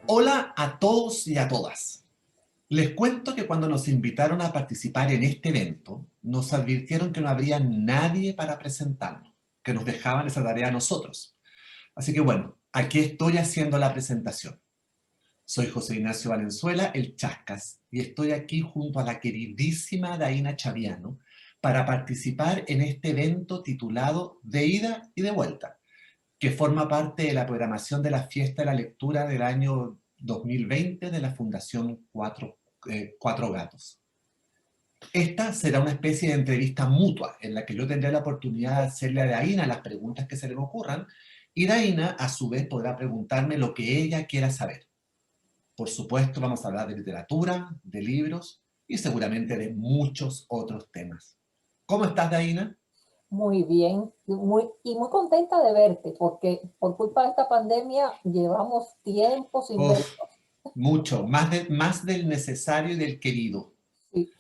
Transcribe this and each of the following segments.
Hola a todos y a todas. Les cuento que cuando nos invitaron a participar en este evento, nos advirtieron que no habría nadie para presentarnos, que nos dejaban esa tarea a nosotros. Así que bueno, aquí estoy haciendo la presentación. Soy José Ignacio Valenzuela, el Chascas, y estoy aquí junto a la queridísima Daina Chaviano para participar en este evento titulado De ida y de vuelta, que forma parte de la programación de la Fiesta de la Lectura del año 2020 de la Fundación Cuatro Gatos. Esta será una especie de entrevista mutua en la que yo tendré la oportunidad de hacerle a Daina las preguntas que se le ocurran y Daina a su vez podrá preguntarme lo que ella quiera saber. Por supuesto vamos a hablar de literatura, de libros y seguramente de muchos otros temas. ¿Cómo estás, Daina? Muy bien, muy contenta de verte, porque por culpa de esta pandemia llevamos tiempo sin Uf, vernos. mucho, más del necesario y del querido. Sí,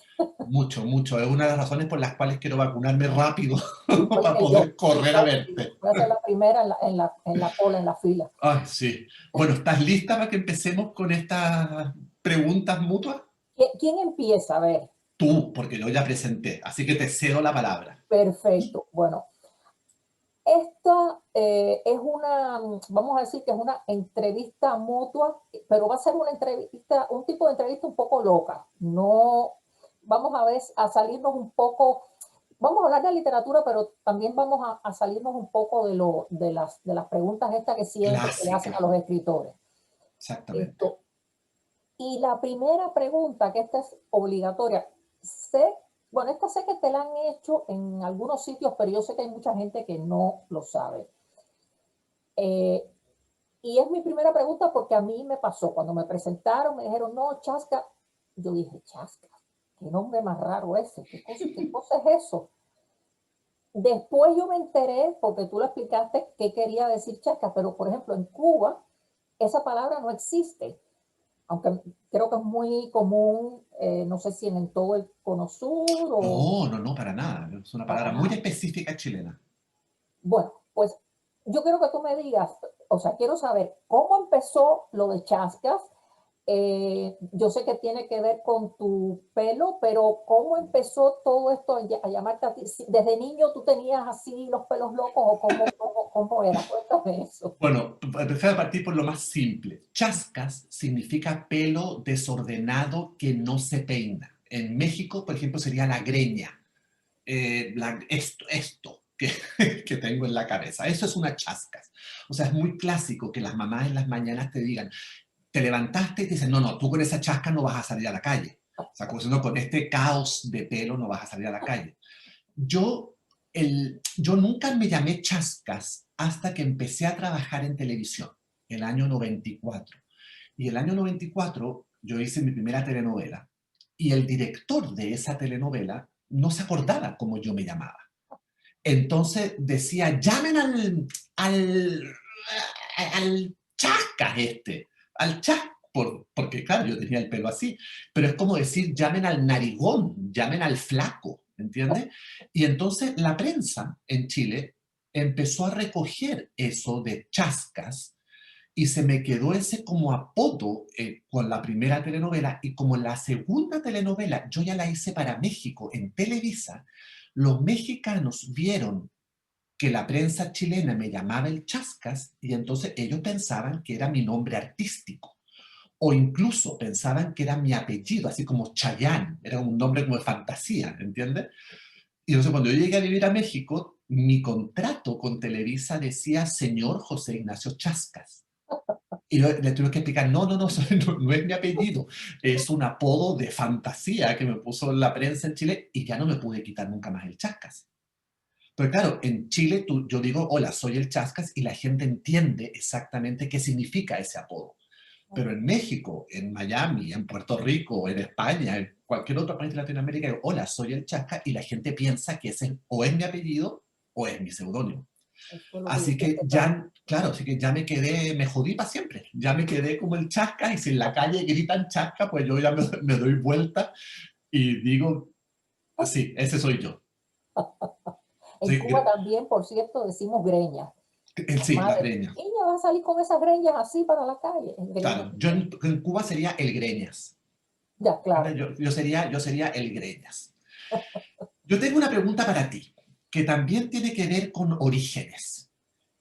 Mucho, mucho. Es una de las razones por las cuales quiero vacunarme rápido igual para que yo, poder correr a igual que yo. verte. Voy a ser la primera en la cola, en la fila. Ay, sí. Bueno, ¿estás lista para que empecemos con estas preguntas mutuas? ¿Quién empieza? A ver, Tú, porque yo ya presenté, así que te cedo la palabra. perfecto. Bueno, esta es una, vamos a decir que es una entrevista mutua, pero va a ser una entrevista, un tipo de entrevista un poco loca. No, vamos a ver, a salirnos un poco. Vamos a hablar de literatura, pero también vamos a salirnos un poco de las preguntas estas que siempre se le hacen a Clásica, los escritores. exactamente. Esto, y la primera pregunta, que esta es obligatoria, sé, bueno, esta sé que te la han hecho en algunos sitios, pero yo sé que hay mucha gente que no lo sabe. Eh, y es mi primera pregunta porque a mí me pasó, cuando me presentaron, me dijeron, no, Chasca. Yo dije, Chasca, qué nombre más raro ese, qué cosa es eso? Después yo me enteré, porque tú lo explicaste, qué quería decir chasca, pero por ejemplo en Cuba esa palabra no existe, aunque creo que es muy común, no sé si en todo el cono sur o No, no, no, para nada. Es una para palabra muy nada. específica chilena. Bueno, pues yo quiero que tú me digas, o sea, quiero saber cómo empezó lo de chascas. Yo sé que tiene que ver con tu pelo, pero ¿cómo empezó todo esto a llamarte a ti? ¿Desde niño tú tenías así los pelos locos o cómo era? Cuéntame eso. Bueno, prefiero partir por lo más simple. Chascas significa pelo desordenado que no se peina. En México, por ejemplo, sería la greña. Esto que, que tengo en la cabeza. Eso es una chascas. O sea, es muy clásico que las mamás en las mañanas te digan, te levantaste y te dicen, no, no, tú con esa chasca no vas a salir a la calle. O sea, como si no, con este caos de pelo no vas a salir a la calle. Yo, yo nunca me llamé Chascas hasta que empecé a trabajar en televisión, el año 94. Y el año 94 yo hice mi primera telenovela y el director de esa telenovela no se acordaba cómo yo me llamaba. Entonces decía, llamen al Chascas al Chascas, porque claro, yo tenía el pelo así, pero es como decir, llamen al narigón, llamen al flaco, ¿entiendes? Y entonces la prensa en Chile empezó a recoger eso de Chascas y se me quedó ese como apodo con la primera telenovela y como la segunda telenovela yo ya la hice para México en Televisa, los mexicanos vieron que la prensa chilena me llamaba el Chascas y entonces ellos pensaban que era mi nombre artístico o incluso pensaban que era mi apellido, así como Chayanne, era un nombre como de fantasía, ¿entiendes? Y entonces cuando yo llegué a vivir a México, mi contrato con Televisa decía señor José Ignacio Chascas. Y yo le tuve que explicar, no, no, no, no, no es mi apellido, es un apodo de fantasía que me puso la prensa en Chile y ya no me pude quitar nunca más el Chascas. Pero claro, en Chile yo digo, hola, soy el Chascas y la gente entiende exactamente qué significa ese apodo. Pero en México, en Miami, en Puerto Rico, en España, en cualquier otro país de Latinoamérica, digo, hola, soy el Chascas y la gente piensa que ese o es mi apellido o es mi seudónimo. Eso es lo que yo Así que siempre también. ya, claro, así que ya me quedé, me jodí para siempre. Ya me quedé como el Chascas y si en la calle gritan Chascas, pues yo ya me doy vuelta y digo, sí, ese soy yo. En Sí, Cuba también, por cierto, decimos greña. Sí, las Madre, greñas. niña, vas a salir con esas greñas así para la calle. Greñas. Claro, yo en Cuba sería el greñas. Ya, ¿Vale? claro. Yo sería el greñas. Yo tengo una pregunta para ti, que también tiene que ver con orígenes.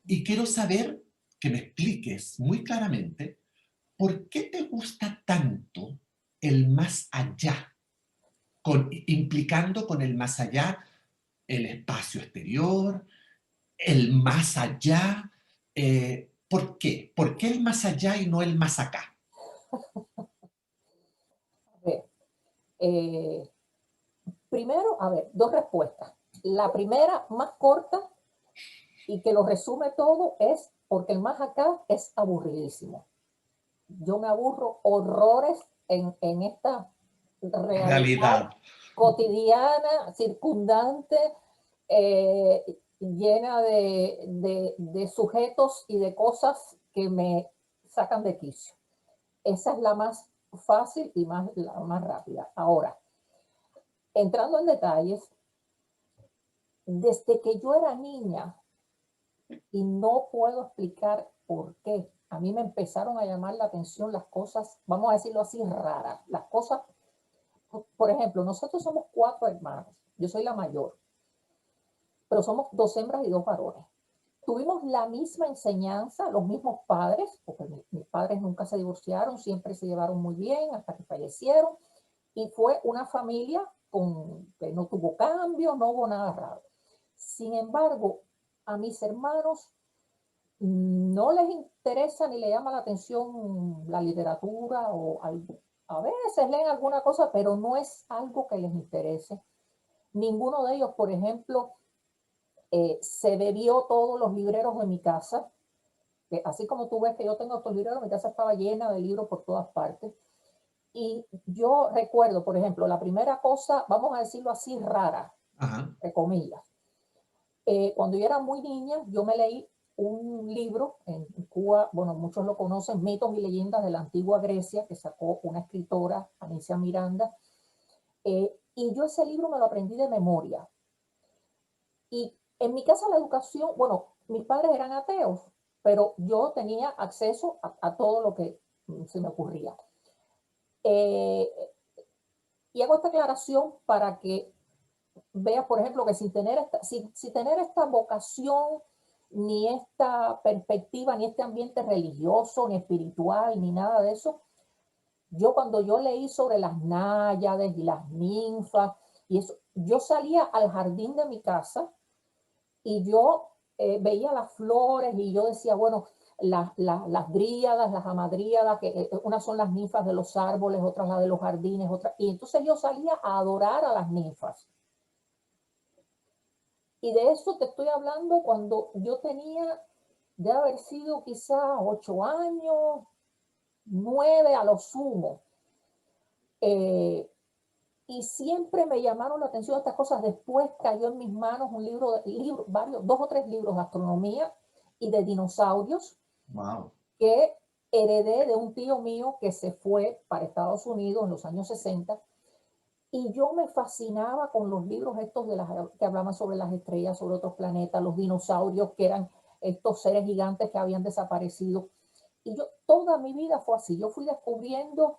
Y quiero saber que me expliques muy claramente por qué te gusta tanto el más allá, implicando con el más allá el espacio exterior, el más allá. ¿Por qué? ¿Por qué el más allá y no el más acá? A ver, eh, primero, a ver, dos respuestas. La primera, más corta y que lo resume todo, es porque el más acá es aburridísimo. Yo me aburro horrores en esta realidad Realidad. cotidiana, circundante, llena de sujetos y de cosas que me sacan de quicio. Esa es la más fácil y la más rápida. Ahora, entrando en detalles, desde que yo era niña, y no puedo explicar por qué, a mí me empezaron a llamar la atención las cosas, vamos a decirlo así, raras. Las cosas, por ejemplo, nosotros somos 4 hermanos, yo soy la mayor, pero somos 2 hembras y 2 varones. Tuvimos la misma enseñanza, los mismos padres, porque mis padres nunca se divorciaron, siempre se llevaron muy bien hasta que fallecieron, y fue una familia que no tuvo cambio, no hubo nada raro. Sin embargo, a mis hermanos no les interesa ni le llama la atención la literatura o algo. A veces leen alguna cosa, pero no es algo que les interese. Ninguno de ellos, por ejemplo, se bebió todos los libreros de mi casa. Que así como tú ves que yo tengo estos libreros, mi casa estaba llena de libros por todas partes. Y yo recuerdo, por ejemplo, la primera cosa, vamos a decirlo así, rara, Ajá. entre comillas. Cuando yo era muy niña, yo me leí un libro en Cuba, bueno, muchos lo conocen, Mitos y Leyendas de la Antigua Grecia, que sacó una escritora, Anicia Miranda, y yo ese libro me lo aprendí de memoria. Y en mi casa la educación, bueno, mis padres eran ateos, pero yo tenía acceso a todo lo que se me ocurría. Eh, y hago esta aclaración para que veas, por ejemplo, que sin tener esta vocación, ni esta perspectiva, ni este ambiente religioso, ni espiritual, ni nada de eso, cuando yo leí sobre las náyades y las ninfas, y eso, yo salía al jardín de mi casa y yo veía las flores y yo decía, bueno, las dríadas, las amadríadas, que unas son las ninfas de los árboles, otras las de los jardines, otras, y entonces yo salía a adorar a las ninfas. Y de eso te estoy hablando cuando yo tenía de haber sido quizás 8 años, 9 a lo sumo. Eh, y siempre me llamaron la atención estas cosas. Después cayó en mis manos un varios, 2 o 3 libros de astronomía y de dinosaurios Wow. que heredé de un tío mío que se fue para Estados Unidos en los años 60. Y yo me fascinaba con los libros estos que hablaban sobre las estrellas, sobre otros planetas, los dinosaurios, que eran estos seres gigantes que habían desaparecido. Y yo toda mi vida fue así. Yo fui descubriendo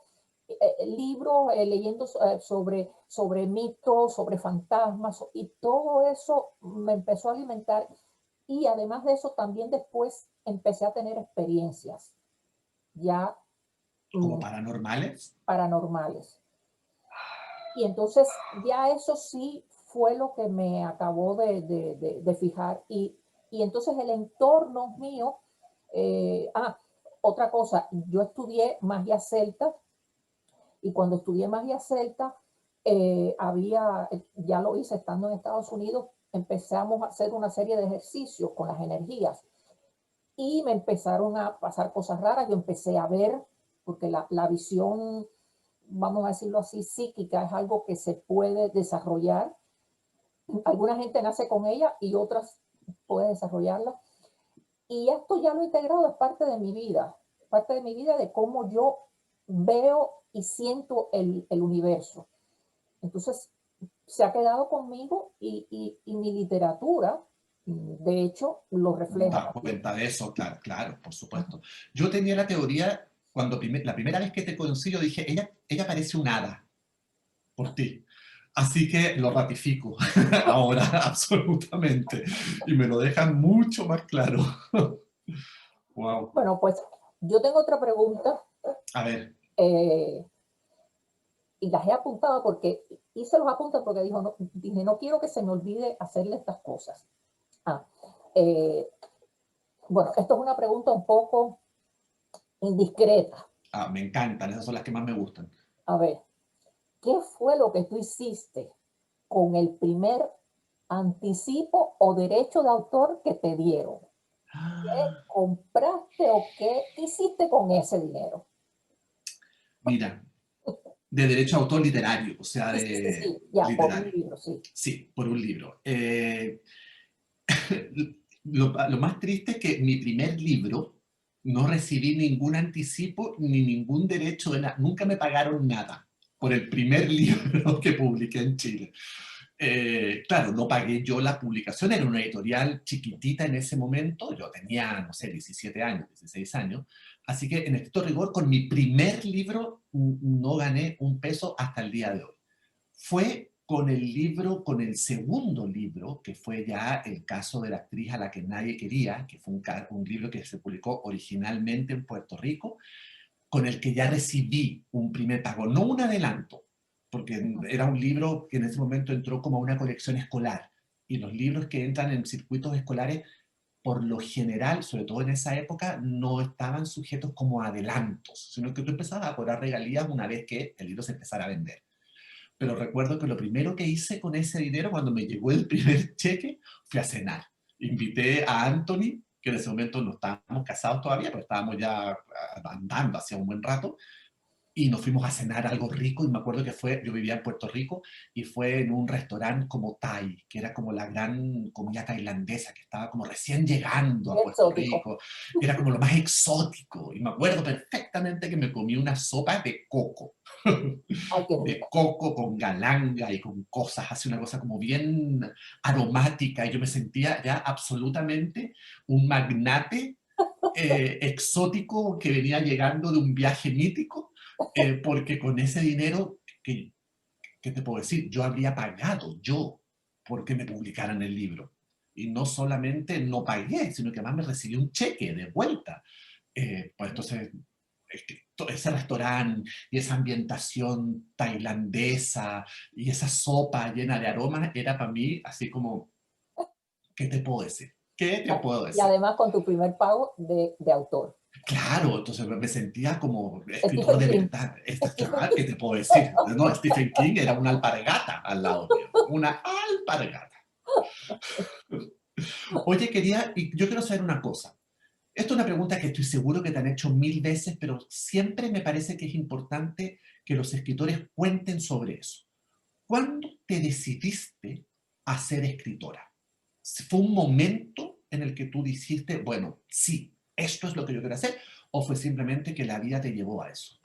libros, leyendo sobre mitos, sobre fantasmas, y todo eso me empezó a alimentar. Y además de eso, también después empecé a tener experiencias ya ¿Como mm, paranormales? paranormales. Y entonces ya eso sí fue lo que me acabó de fijar. Y entonces el entorno mío, otra cosa, yo estudié magia celta y cuando estudié magia celta, ya lo hice estando en Estados Unidos, empezamos a hacer una serie de ejercicios con las energías y me empezaron a pasar cosas raras. Yo empecé a ver, porque la visión, vamos a decirlo así, psíquica, es algo que se puede desarrollar. Alguna gente nace con ella y otras puede desarrollarla. Y esto ya lo he integrado, es parte de mi vida, de cómo yo veo y siento el universo. Entonces, se ha quedado conmigo y mi literatura, De hecho, lo refleja Da también. cuenta de eso, claro, claro, por supuesto. Yo tenía la teoría, cuando la primera vez que te conocí, yo dije, ella parece un hada por ti. Así que lo ratifico ahora, absolutamente. Y me lo dejan mucho más claro. Wow. Bueno, pues yo tengo otra pregunta, A ver, eh, y las he apuntado porque hice los apuntes porque dije, no quiero que se me olvide hacerle estas cosas. Ah, eh, bueno, esto es una pregunta un poco indiscreta. me encantan, esas son las que más me gustan. A ver, ¿qué fue lo que tú hiciste con el primer anticipo o derecho de autor que te dieron? ¿Qué compraste o qué hiciste con ese dinero? Mira, de derecho a autor literario, o sea, Sí, sí, sí, de sí, ya, por un literario. libro, sí. Sí, por un libro. Lo más triste es que mi primer libro no recibí ningún anticipo ni ningún derecho de nada. Nunca me pagaron nada por el primer libro que publiqué en Chile. Claro, no pagué yo la publicación, era una editorial chiquitita en ese momento, yo tenía, no sé, 17 años, 16 años, así que en estricto rigor, con mi primer libro no gané un peso hasta el día de hoy. Fue con el libro, con el segundo libro, que fue ya El caso de la actriz a la que nadie quería, que fue un libro que se publicó originalmente en Puerto Rico, con el que ya recibí un primer pago, no un adelanto, porque era un libro que en ese momento entró como una colección escolar, y los libros que entran en circuitos escolares, por lo general, sobre todo en esa época, no estaban sujetos como a adelantos, sino que tú empezabas a cobrar regalías una vez que el libro se empezara a vender. Pero recuerdo que lo primero que hice con ese dinero, cuando me llegó el primer cheque, fui a cenar. Invité a Anthony, que en ese momento no estábamos casados todavía, pero estábamos ya andando hacia un buen rato, y nos fuimos a cenar algo rico, y me acuerdo que fue, yo vivía en Puerto Rico, y fue en un restaurante como Thai, que era como la gran comida tailandesa, que estaba como recién llegando a Qué Puerto exótico. Rico, era como lo más exótico, y me acuerdo perfectamente que me comí una sopa de coco, Ay, qué de rico. coco con galanga y con cosas, hace una cosa como bien aromática, y yo me sentía ya absolutamente un magnate exótico que venía llegando de un viaje mítico, porque con ese dinero, ¿qué te puedo decir? Yo habría pagado yo porque me publicaran el libro. Y no solamente no pagué, sino que además me recibí un cheque de vuelta. Pues entonces, es que ese restaurante y esa ambientación tailandesa y esa sopa llena de aromas era para mí así como, ¿qué te puedo decir? ¿Qué te puedo Y decir? además con tu primer pago de autor. Claro, entonces me sentía como escritor Stephen de King. verdad. Stephen Claro, ¿qué King. te puedo decir? No, Stephen King era una alpargata al lado mío. Una alpargata. Oye, y yo quiero saber una cosa. Esto es una pregunta que estoy seguro que te han hecho mil veces, pero siempre me parece que es importante que los escritores cuenten sobre eso. ¿Cuándo te decidiste a ser escritora? ¿Fue un momento en el que tú dijiste, bueno, sí, esto es lo que yo quiero hacer? ¿O fue simplemente que la vida te llevó a eso?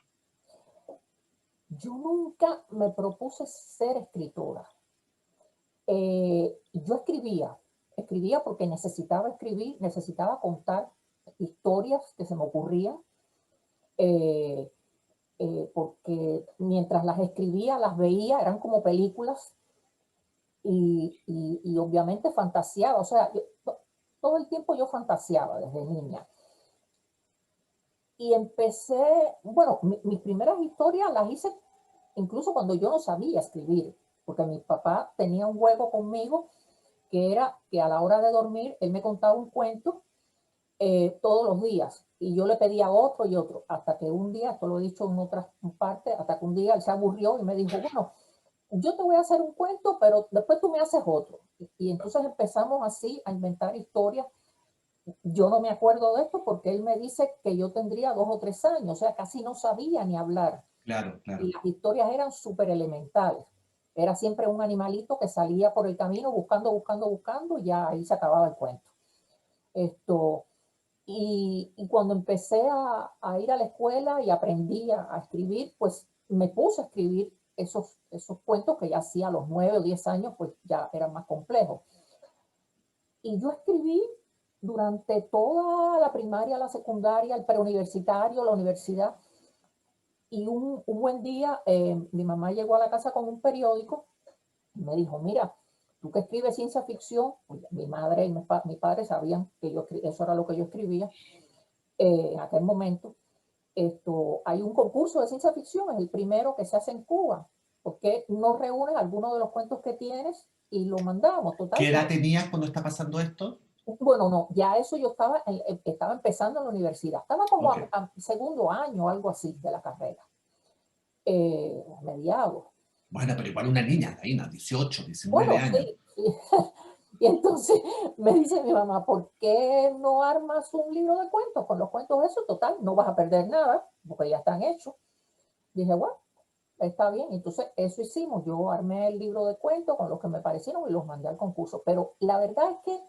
Yo nunca me propuse ser escritora. Yo escribía porque necesitaba escribir, necesitaba contar historias que se me ocurrían, eh, porque mientras las escribía, las veía, eran como películas y obviamente fantaseaba, o sea, todo el tiempo yo fantaseaba desde niña. Y empecé, bueno, mis primeras historias las hice incluso cuando yo no sabía escribir, porque mi papá tenía un juego conmigo que era que a la hora de dormir él me contaba un cuento todos los días y yo le pedía otro y otro, hasta que un día, esto lo he dicho en otras partes, hasta que un día él se aburrió y me dijo, bueno, yo te voy a hacer un cuento, pero después tú me haces otro. Y entonces empezamos así a inventar historias. Yo no me acuerdo de esto porque él me dice que yo tendría 2 o 3 años, o sea, casi no sabía ni hablar. Claro, Y claro. las historias eran súper elementales. Era siempre un animalito que salía por el camino buscando, buscando, buscando, y ya ahí se acababa el cuento. Esto, y cuando empecé a ir a la escuela y aprendí a escribir, pues me puse a escribir esos cuentos que ya hacía a los 9 o 10 años, pues ya eran más complejos. Y yo escribí durante toda la primaria, la secundaria, el preuniversitario, la universidad. Y un buen día mi mamá llegó a la casa con un periódico y me dijo, mira, tú que escribes ciencia ficción, pues, mi madre y mi padre sabían que eso era lo que yo escribía en aquel momento. Hay un concurso de ciencia ficción, es el primero que se hace en Cuba. ¿Por qué no reúnes algunos de los cuentos que tienes y lo mandamos? Total, ¿Qué edad tenías cuando está pasando esto? bueno, no, ya eso yo estaba empezando en la universidad, estaba como Ok. a segundo año, algo así, de la carrera, mediados. Bueno, pero igual una niña, Taina, 18, 19 Bueno, años. sí, sí. Y entonces me dice mi mamá, ¿por qué no armas un libro de cuentos? Con los cuentos eso, total, no vas a perder nada, porque ya están hechos. Dije, bueno, está bien. Entonces eso hicimos. Yo armé el libro de cuentos con los que me parecieron y los mandé al concurso. Pero la verdad es que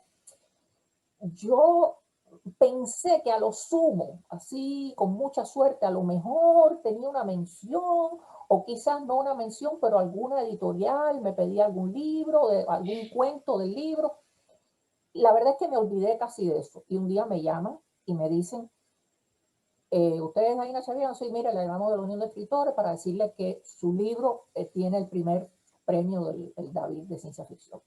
yo pensé que a lo sumo, así con mucha suerte, a lo mejor tenía una mención o quizás no una mención, pero alguna editorial me pedía algún libro, algún cuento del libro. La verdad es que me olvidé casi de eso. Y un día me llaman y me dicen, ustedes ahí en sabían, sí, mire, le llamamos de la Unión de Escritores para decirle que su libro tiene el primer premio del el David de ciencia ficción.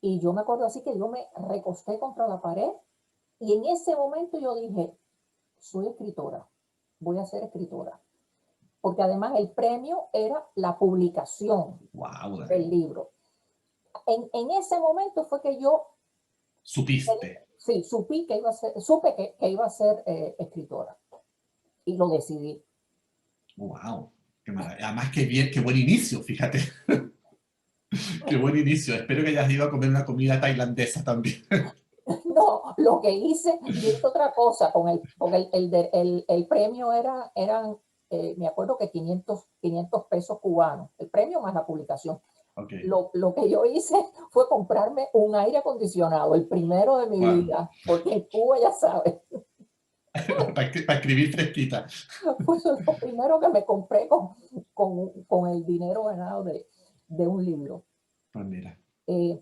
Y yo me acuerdo así que yo me recosté contra la pared y en ese momento yo dije, soy escritora, voy a ser escritora. Porque además el premio era la publicación Wow, del David. libro. En ese momento fue que yo, Supiste. sí, supe que iba a ser escritora y lo decidí. Wow. Qué maravilla. Además, qué bien, qué buen inicio, fíjate. Qué buen inicio. Espero que hayas ido a comer una comida tailandesa también. No, lo que hice, yo hice otra cosa con el premio eran, me acuerdo que 500 pesos cubanos, el premio más la publicación. Ok. Lo que yo hice fue comprarme un aire acondicionado, el primero de mi Wow. vida, porque en Cuba, ya sabes, Para escribir fresquita. fue lo primero que me compré con el dinero ganado de un libro. Pues mira. Eh,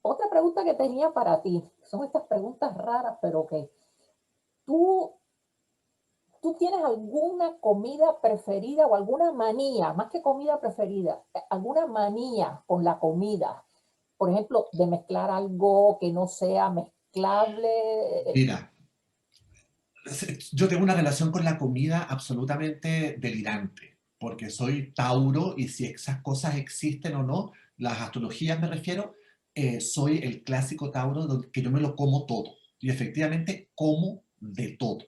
Otra pregunta que tenía para ti, son estas preguntas raras, pero que tú ¿Tú tienes alguna comida preferida o alguna manía, más que comida preferida, alguna manía con la comida? Por ejemplo, de mezclar algo que no sea mezclable. Mira, yo tengo una relación con la comida absolutamente delirante, porque soy Tauro y si esas cosas existen o no, las astrologías me refiero, soy el clásico Tauro que yo me lo como todo y efectivamente como de todo.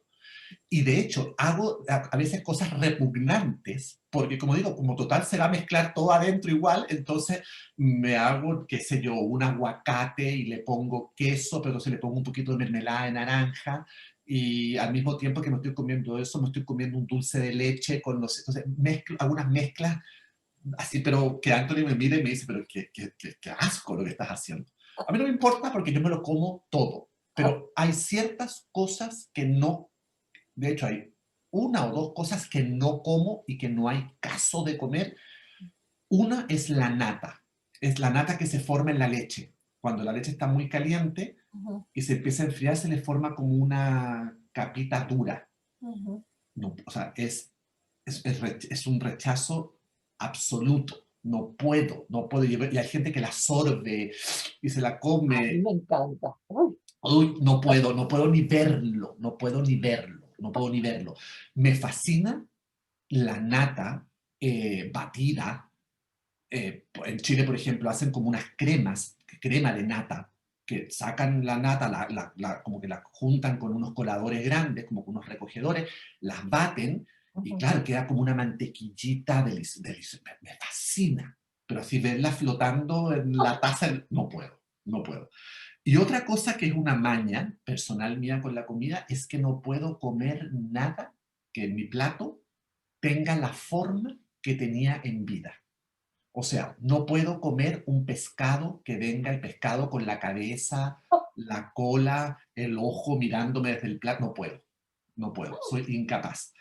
Y de hecho, hago a veces cosas repugnantes, porque como digo, como total se va a mezclar todo adentro igual, entonces me hago, qué sé yo, un aguacate y le pongo queso, pero se le pongo un poquito de mermelada de naranja, y al mismo tiempo que me estoy comiendo eso, me estoy comiendo un dulce de leche con los... Entonces, mezclo, hago unas mezclas así, pero que Anthony me mira y me dice, pero qué asco lo que estás haciendo. A mí no me importa porque yo me lo como todo, pero hay ciertas cosas que no, de hecho, hay una o dos cosas que no como y que no hay caso de comer. Una es la nata. Es la nata que se forma en la leche. Cuando la leche está muy caliente Ujú, y se empieza a enfriar, se le forma como una capita dura. ujú. No, o sea, es un rechazo absoluto. No puedo, no puedo. Y hay gente que la sorbe y se la A mí come. me encanta. Uy, Uy, no puedo ni verlo, no puedo ni verlo, no puedo ni verlo. Me fascina la nata batida. En Chile, por ejemplo, hacen como unas cremas, crema de nata, que sacan la nata, como que la juntan con unos coladores grandes, como con unos recogedores, las baten y ujú. claro, queda como una mantequillita deliciosa. Me fascina, pero así verla flotando en la taza, no puedo, no puedo. Y otra cosa que es una maña personal mía con la comida es que no puedo comer nada que en mi plato tenga la forma que tenía en vida. O sea, no puedo comer un pescado que venga el pescado con la cabeza, la cola, el ojo mirándome desde el plato. No puedo, no puedo, soy incapaz.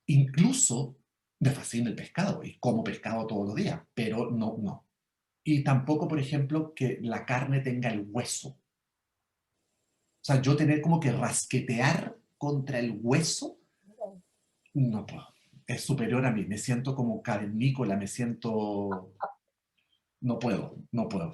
Incluso me fascina el pescado y como pescado todos los días, pero no, no. Y tampoco, por ejemplo, que la carne tenga el hueso. sea, yo tener como que rasquetear contra el hueso, no puedo. Es superior a mí. Me siento como cavernícola, me siento... No puedo, no puedo.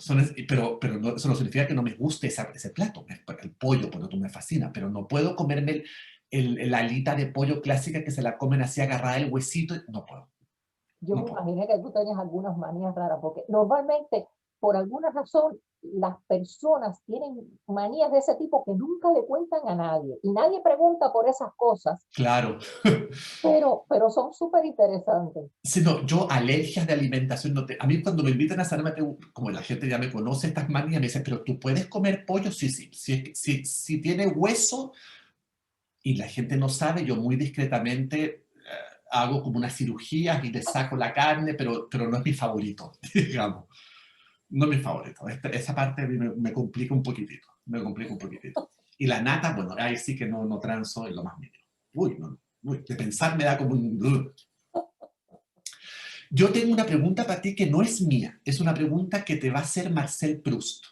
Pero no, eso no significa que no me guste ese plato. El pollo, por otro, me fascina, pero no puedo comerme la alita de pollo clásica que se la comen así agarrada el huesito. No puedo, Yo no me puedo. imaginé que tú tenías algunas manías raras, porque normalmente, por alguna razón, las personas tienen manías de ese tipo que nunca le cuentan a nadie y nadie pregunta por esas cosas, Claro. pero son súper interesantes. Sí, no, yo alergias de alimentación, a mí cuando me invitan a cenar, como la gente ya me conoce estas manías, me dicen, pero tú puedes comer pollo, sí, sí, si tiene hueso y la gente no sabe, yo muy discretamente hago como unas cirugías y le saco la carne, pero no es mi favorito, digamos, no es mi favorito. Esa parte a mí me complica un poquitito, me complica un poquitito. Y la nata, bueno, ahí sí que no transo en lo más mínimo. Uy, no, uy, de pensar me da como un... Yo tengo una pregunta para ti que no es mía, es una pregunta que te va a hacer Marcel Proust,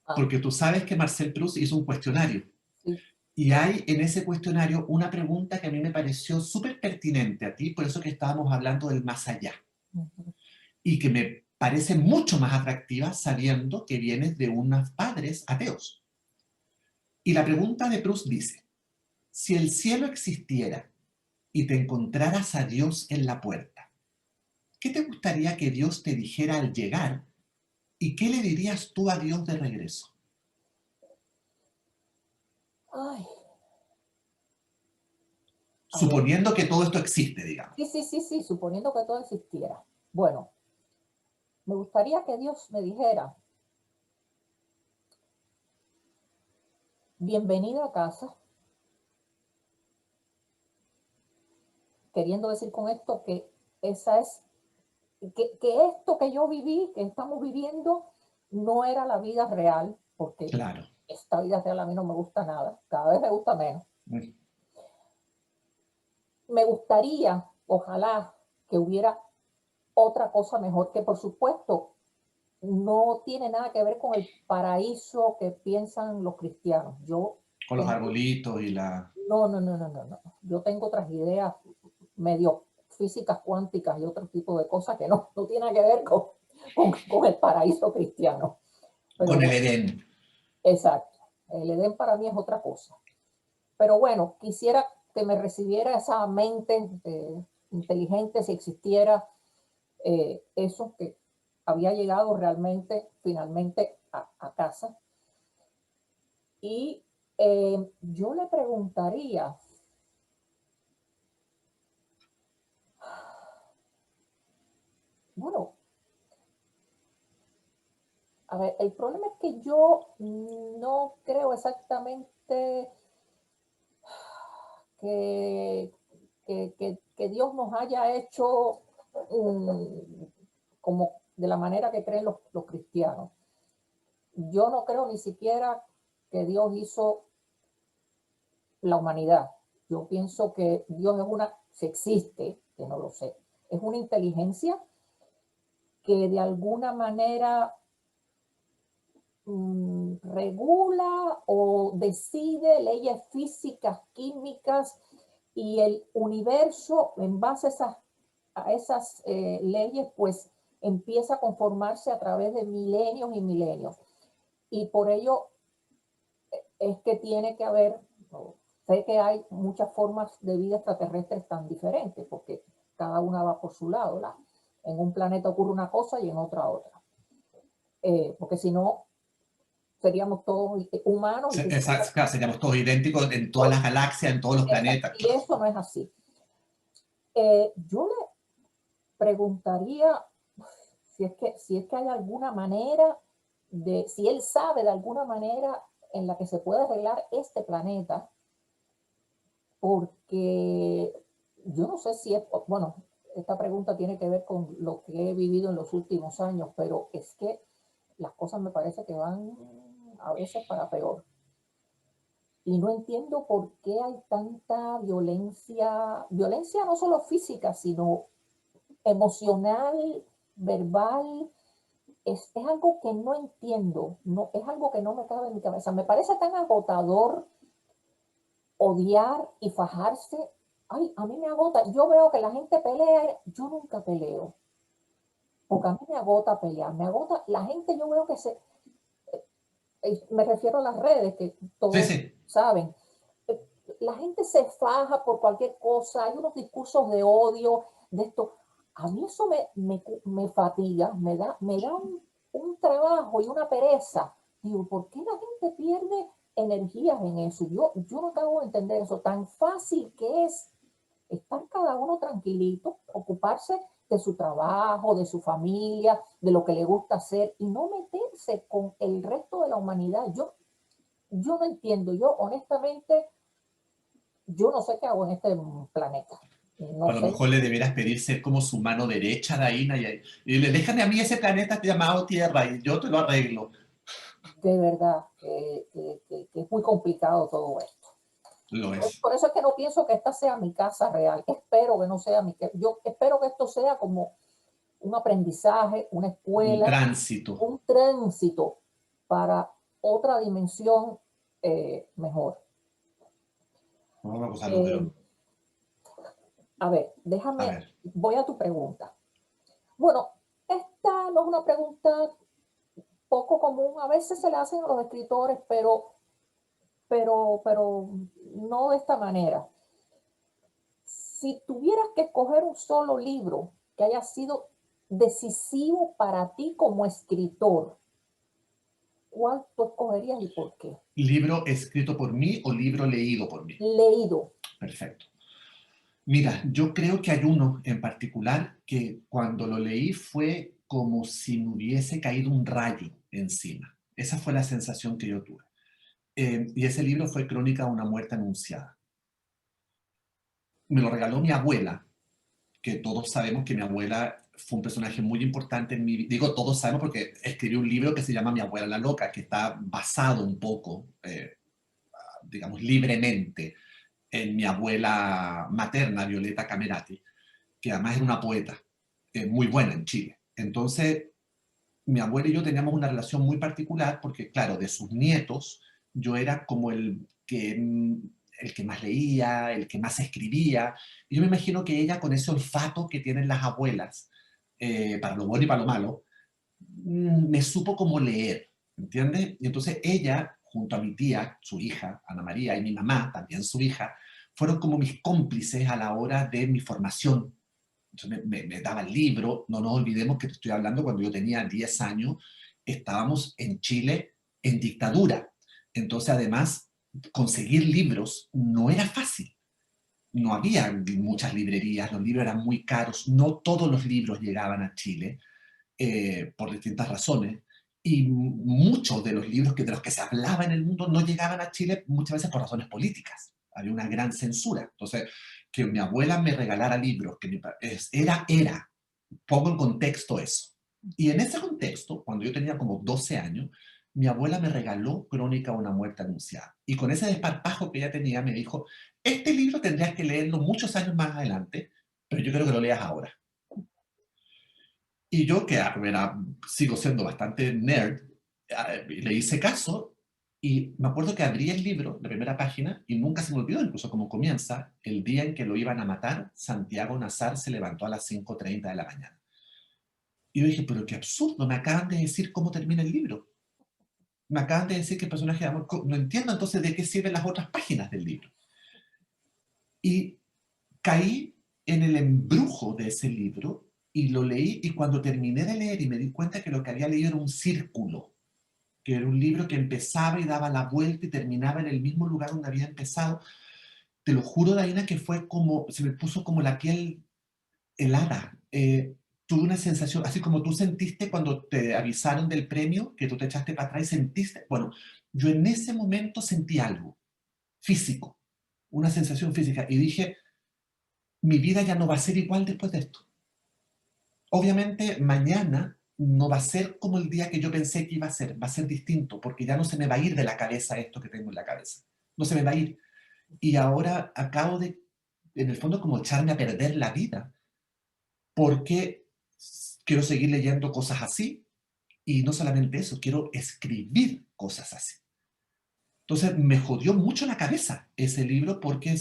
Ah, porque tú sabes que Marcel Proust hizo un cuestionario sí. y hay en ese cuestionario una pregunta que a mí me pareció súper pertinente a ti, por eso que estábamos hablando del más allá, Ujú. y que me parece mucho más atractiva sabiendo que vienes de unos padres ateos. Y la pregunta de Proust dice, si el cielo existiera y te encontraras a Dios en la puerta, ¿qué te gustaría que Dios te dijera al llegar? ¿Y qué le dirías tú a Dios de regreso? Ay, a ver. Suponiendo que todo esto existe, digamos. Sí, sí, sí, sí, suponiendo que todo existiera. Bueno, me gustaría que Dios me dijera, bienvenida a casa, queriendo decir con esto que esa es, que esto que yo viví, que estamos viviendo, no era la vida real, porque Claro. esta vida real a mí no me gusta nada, cada vez me gusta menos. Mm. Me gustaría, ojalá, que hubiera otra cosa mejor, que por supuesto no tiene nada que ver con el paraíso que piensan los cristianos. Yo Con los tengo, arbolitos y la... no, no, no, no, no, no. Yo tengo otras ideas medio físicas cuánticas y otro tipo de cosas que no tiene nada que ver con el paraíso cristiano. Pero Con el bueno, Edén. exacto. El Edén para mí es otra cosa. Pero bueno, quisiera que me recibiera esa mente inteligente si existiera eso que había llegado realmente, finalmente, a casa. Y yo le preguntaría, bueno, a ver, el problema es que yo no creo exactamente que, que Dios nos haya hecho como de la manera que creen los cristianos. Yo no creo ni siquiera que Dios hizo la humanidad. Yo pienso que Dios es una, si existe, que no lo sé, es una inteligencia que de alguna manera regula o decide leyes físicas, químicas y el universo en base a esas leyes pues empieza a conformarse a través de milenios y milenios. Y por ello es que tiene que haber, no, sé que hay muchas formas de vida extraterrestres tan diferentes, porque cada una va por su lado. En un planeta ocurre una cosa y en otra otra. Porque si no, seríamos todos humanos y Claro, seríamos todos idénticos en todas las galaxias, en todos los planetas. y Claro. eso no es así. Yo le preguntaría si es que hay alguna manera de, si él sabe de alguna manera en la que se puede arreglar este planeta, porque yo no sé si es, bueno, esta pregunta tiene que ver con lo que he vivido en los últimos años, pero es que las cosas me parece que van a veces para peor. Y no entiendo por qué hay tanta violencia, violencia no solo física, sino emocional, verbal. es algo que no entiendo, no, es algo que no me cabe en mi cabeza. Me parece tan agotador odiar y fajarse. Ay, a mí me agota. Yo veo que la gente pelea, yo nunca peleo, porque a mí me agota pelear, me agota. La gente yo veo que me refiero a las redes, que Sí, todos sí. saben. Eh, La gente se faja por cualquier cosa, hay unos discursos de odio, de esto. A mí eso me fatiga, me da un trabajo y una pereza. Digo, ¿por qué la gente pierde energías en eso? Yo no acabo de entender eso, tan fácil que es estar cada uno tranquilito, ocuparse de su trabajo, de su familia, de lo que le gusta hacer y no meterse con el resto de la humanidad. Yo no entiendo, yo honestamente, yo no sé qué hago en este planeta. O No a lo sé, mejor le deberás pedir ser como su mano derecha, Daina, y le déjame a mí ese planeta llamado Tierra y yo te lo arreglo. de verdad que es muy complicado todo esto. Lo es. Por eso es que no pienso que esta sea mi casa real. Espero que no sea yo espero que esto sea como un aprendizaje, una Un escuela, tránsito. un tránsito para otra dimensión mejor. Vamos a gozarlo, Eh, pero a ver, a déjame, ver. voy a tu pregunta. Bueno, esta no es una pregunta poco común, a veces se la hacen a los escritores, pero no de esta manera. Si tuvieras que escoger un solo libro que haya sido decisivo para ti como escritor, ¿cuál tú escogerías y por qué? ¿Libro escrito por mí o libro leído por mí? Leído. Perfecto. Mira, yo creo que hay uno en particular que cuando lo leí fue como si me hubiese caído un rayo encima. Esa fue la sensación que yo tuve. Y ese libro fue Crónica de una muerte anunciada. Me lo regaló mi abuela, que todos sabemos que mi abuela fue un personaje muy importante en mi vida. Digo, todos sabemos porque escribió un libro que se llama Mi abuela la loca, que está basado un poco, digamos, libremente en mi abuela materna, Violeta Camerati, que además era una poeta muy buena en Chile. Entonces, mi abuela y yo teníamos una relación muy particular porque, claro, de sus nietos, yo era como el que más leía, el que más escribía. Y yo me imagino que ella, con ese olfato que tienen las abuelas, para lo bueno y para lo malo, me supo como leer, ¿entiendes? Y entonces ella, junto a mi tía, su hija, Ana María, y mi mamá, también su hija, fueron como mis cómplices a la hora de mi formación. Entonces me daba el libro, no nos olvidemos que te estoy hablando cuando yo tenía 10 años, estábamos en Chile en dictadura. Entonces, además, conseguir libros no era fácil. No había muchas librerías, los libros eran muy caros, no todos los libros llegaban a Chile por distintas razones. Y muchos de los libros de los que se hablaba en el mundo no llegaban a Chile muchas veces por razones políticas. Había una gran censura. Entonces, que mi abuela me regalara libros, era, pongo en contexto eso. Y en ese contexto, cuando yo tenía como 12 años, mi abuela me regaló Crónica de una muerte anunciada. Y con ese desparpajo que ella tenía, me dijo, este libro tendrías que leerlo muchos años más adelante, pero yo quiero que lo leas ahora. Y yo, que sigo siendo bastante nerd, le hice caso y me acuerdo que abrí el libro, la primera página, y nunca se me olvidó, incluso cómo comienza, el día en que lo iban a matar, Santiago Nazar se levantó a las 5:30 de la mañana. Y yo dije, pero qué absurdo, me acaban de decir cómo termina el libro. Me acaban de decir que el personaje de amor, no entiendo entonces de qué sirven las otras páginas del libro. Y caí en el embrujo de ese libro y lo leí y cuando terminé de leer y me di cuenta que lo que había leído era un círculo, que era un libro que empezaba y daba la vuelta y terminaba en el mismo lugar donde había empezado. Te lo juro, Daina, que fue como, se me puso como la piel helada. Tuve una sensación, así como tú sentiste cuando te avisaron del premio, que tú te echaste para atrás y sentiste, bueno, yo en ese momento sentí algo físico, una sensación física, y dije, mi vida ya no va a ser igual después de esto. Obviamente mañana no va a ser como el día que yo pensé que iba a ser, va a ser distinto, porque ya no se me va a ir de la cabeza esto que tengo en la cabeza, no se me va a ir. Y ahora acabo de, en el fondo, como echarme a perder la vida, porque quiero seguir leyendo cosas así, Y no solamente eso, quiero escribir cosas así. Entonces me jodió mucho la cabeza ese libro porque